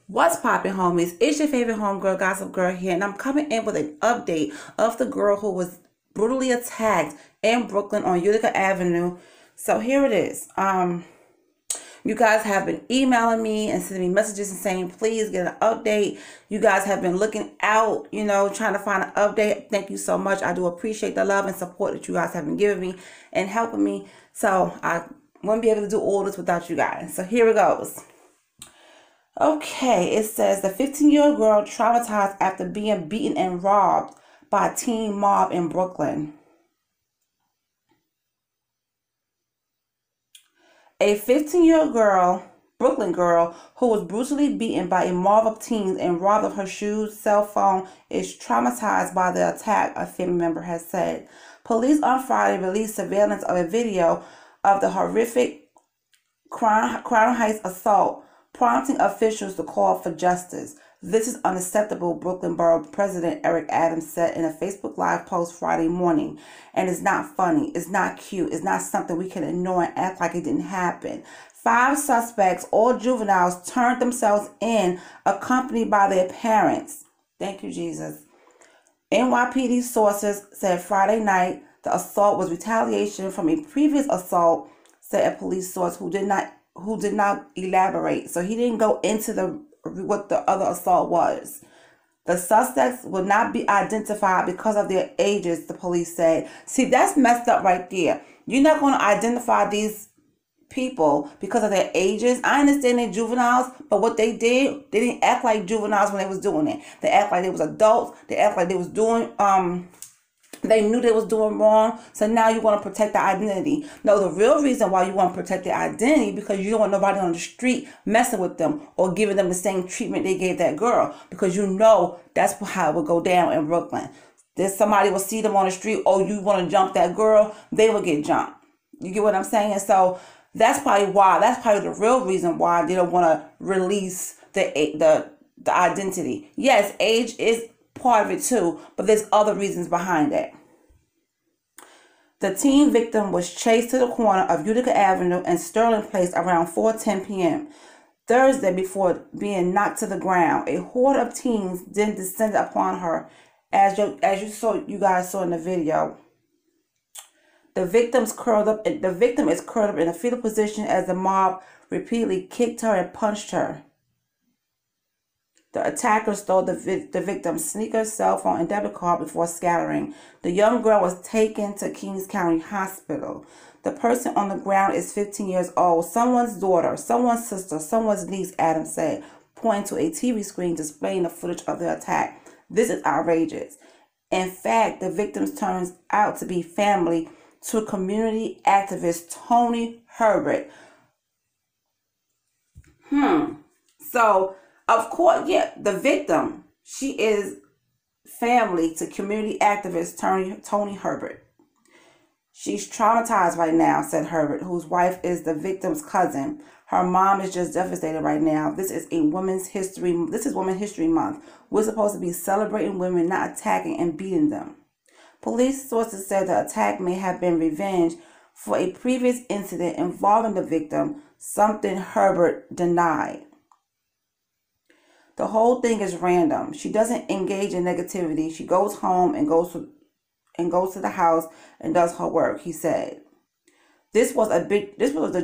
What's poppin', homies? It's your favorite homegirl, Gossip Girl here, and I'm coming in with an update of the girl who was brutally attacked in Brooklyn on Utica Avenue. So here it is. You guys have been emailing me and sending me messages and saying, please get an update. You guys have been looking out, trying to find an update. Thank you so much. I do appreciate the love and support that you guys have been giving me and helping me. So I wouldn't be able to do all this without you guys. So here it goes. Okay, it says the 15-year-old girl traumatized after being beaten and robbed by a teen mob in Brooklyn. A 15-year-old girl, Brooklyn girl, who was brutally beaten by a mob of teens and robbed of her shoes, cell phone, is traumatized by the attack, a family member has said. Police on Friday released surveillance of a video of the horrific Crown Heights assault, prompting officials to call for justice. This is unacceptable, Brooklyn Borough President Eric Adams said in a Facebook Live post Friday morning. And it's not funny. It's not cute. It's not something we can ignore and act like it didn't happen. 5 suspects, all juveniles, turned themselves in, accompanied by their parents. Thank you, Jesus. NYPD sources said Friday night the assault was retaliation from a previous assault, said a police source who did not elaborate. So he didn't go into what the other assault was. The suspects will not be identified because of their ages, the police said. See, that's messed up right there. You're not going to identify these people because of their ages. I understand they're juveniles, but what they did, they didn't act like juveniles when they was doing it. They act like they was adults. They act like they was doing they knew they was doing wrong, so now you want to protect the identity. No, the real reason why you want to protect their identity because you don't want nobody on the street messing with them or giving them the same treatment they gave that girl, because you know that's how it would go down in Brooklyn. There's somebody will see them on the street, oh, you want to jump that girl, they will get jumped. You get what I'm saying? So that's probably the real reason why they don't want to release the identity. Yes, age is part of it too, but there's other reasons behind that. The teen victim was chased to the corner of Utica Avenue and Sterling Place around 4:10 p.m. Thursday before being knocked to the ground. A horde of teens then descended upon her, as you guys saw in the video. The victim is curled up in a fetal position as the mob repeatedly kicked her and punched her. The attackers stole the victim's sneakers, cell phone, and debit card before scattering. The young girl was taken to Kings County Hospital. The person on the ground is 15 years old, someone's daughter, someone's sister, someone's niece, Adams said, pointing to a TV screen displaying the footage of the attack. This is outrageous. In fact, the victims turns out to be family to community activist Tony Herbert. So, of course, yeah, the victim, she is family to community activist Tony Herbert. She's traumatized right now, said Herbert, whose wife is the victim's cousin. Her mom is just devastated right now. This is Women's History Month. We're supposed to be celebrating women, not attacking and beating them. Police sources said the attack may have been revenge for a previous incident involving the victim, something Herbert denied. The whole thing is random. She doesn't engage in negativity. She goes home and goes to the house and does her work, he said. This was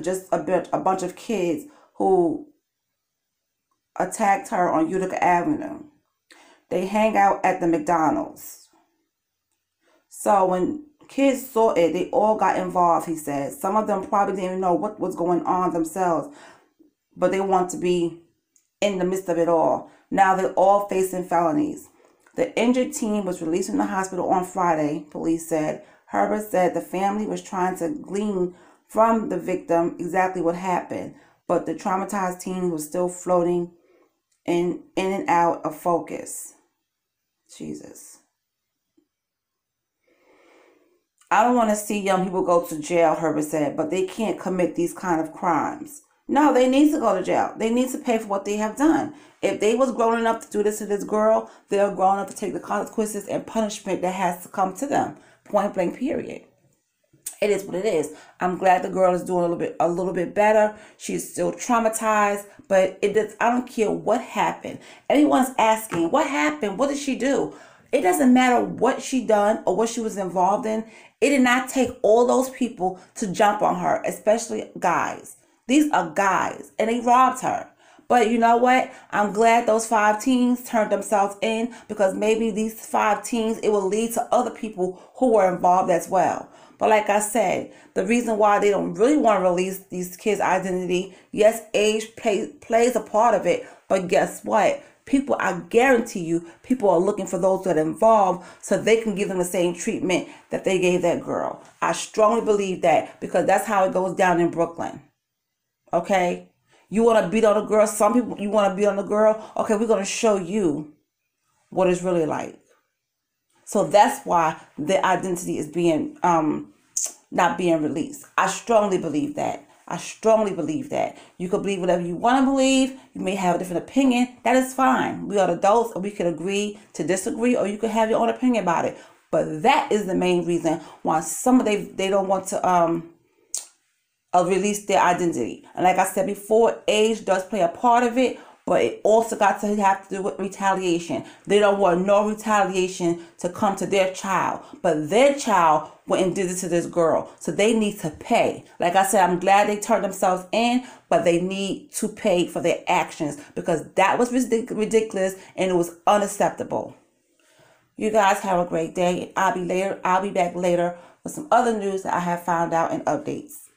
just a bunch of kids who attacked her on Utica Avenue. They hang out at the McDonald's. So when kids saw it, they all got involved, he said. Some of them probably didn't even know what was going on themselves, but they want to be in the midst of it all. Now they're all facing felonies. The injured teen was released from the hospital on Friday, police said. Herbert said the family was trying to glean from the victim exactly what happened, but the traumatized teen was still floating in and out of focus. Jesus. I don't want to see young people go to jail, Herbert said, but they can't commit these kind of crimes. No, they need to go to jail. They need to pay for what they have done. If they was grown enough to do this to this girl, they're grown up to take the consequences and punishment that has to come to them. Point blank, period. It is what it is. I'm glad the girl is doing a little bit better. She's still traumatized, but it does. I don't care what happened. Everyone's asking, what happened? What did she do? It doesn't matter what she done or what she was involved in. It did not take all those people to jump on her, especially guys. These are guys, and they robbed her. But you know what? I'm glad those 5 teens turned themselves in, because maybe these 5 teens, it will lead to other people who were involved as well. But like I said, the reason why they don't really want to release these kids' identity, yes, age plays a part of it. But guess what? People, I guarantee you, people are looking for those that are involved so they can give them the same treatment that they gave that girl. I strongly believe that, because that's how it goes down in Brooklyn. Okay? You want to beat on a girl? Some people, you want to beat on a girl? Okay, we're going to show you what it's really like. So that's why the identity is being not being released. I strongly believe that. I strongly believe that. You could believe whatever you want to believe. You may have a different opinion. That is fine. We are adults, and we could agree to disagree, or you could have your own opinion about it. But that is the main reason why some of they don't want to release their identity. And like I said before, age does play a part of it, but it also got to have to do with retaliation. They don't want no retaliation to come to their child, but their child went and did it to this girl, so they need to pay. Like I said, I'm glad they turned themselves in, but they need to pay for their actions, because that was ridiculous and it was unacceptable. You guys have a great day. I'll be back later with some other news that I have found out and updates.